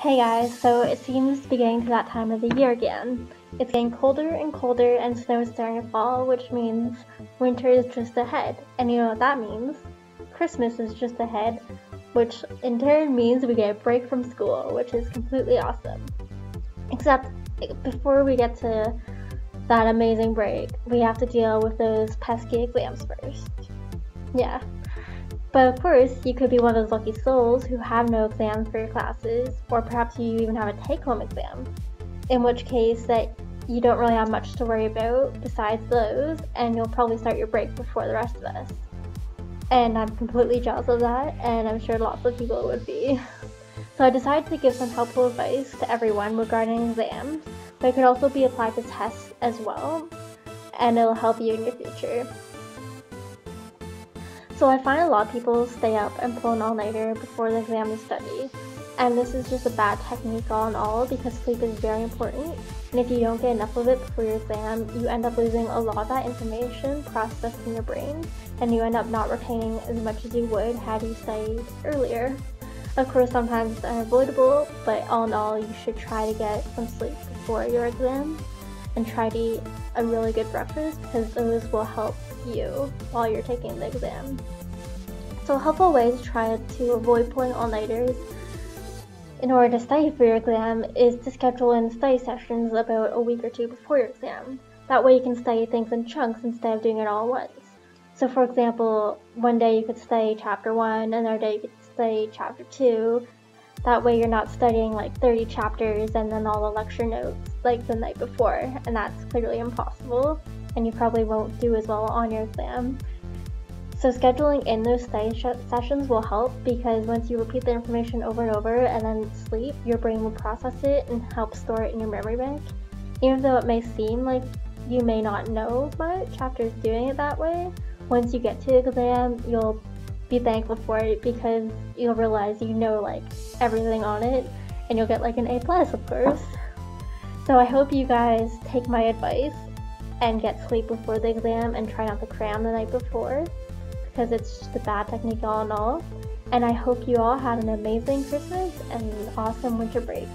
Hey guys, so it seems to be getting to that time of the year again. It's getting colder and colder and snow is starting to fall, which means winter is just ahead. And you know what that means? Christmas is just ahead, which in turn means we get a break from school, which is completely awesome. Except before we get to that amazing break, we have to deal with those pesky exams first. Yeah. But of course, you could be one of those lucky souls who have no exams for your classes, or perhaps you even have a take-home exam, in which case that you don't really have much to worry about besides those, and you'll probably start your break before the rest of us. And I'm completely jealous of that, and I'm sure lots of people would be. So I decided to give some helpful advice to everyone regarding exams, but it could also be applied to tests as well, and it'll help you in your future. So I find a lot of people stay up and pull an all-nighter before the exam to study, and this is just a bad technique all in all because sleep is very important, and if you don't get enough of it before your exam, you end up losing a lot of that information processed in your brain, and you end up not retaining as much as you would had you studied earlier. Of course, sometimes it's unavoidable, but all in all, you should try to get some sleep before your exam, and try to eat a really good breakfast because those will help you while you're taking the exam. So a helpful way to try to avoid pulling all-nighters in order to study for your exam is to schedule in study sessions about a week or two before your exam. That way you can study things in chunks instead of doing it all at once. So for example, one day you could study chapter 1, another day you could study chapter 2. That way you're not studying like 30 chapters and then all the lecture notes like the night before, and that's clearly impossible, and you probably won't do as well on your exam. So scheduling in those study sessions will help because once you repeat the information over and over and then sleep, your brain will process it and help store it in your memory bank. Even though it may seem like you may not know much after doing it that way, once you get to the exam, you'll be thankful for it because you'll realize you know like everything on it, and you'll get like an A+, of course. So I hope you guys take my advice and get sleep before the exam and try not to cram the night before because it's just a bad technique all in all. And I hope you all had an amazing Christmas and an awesome winter break.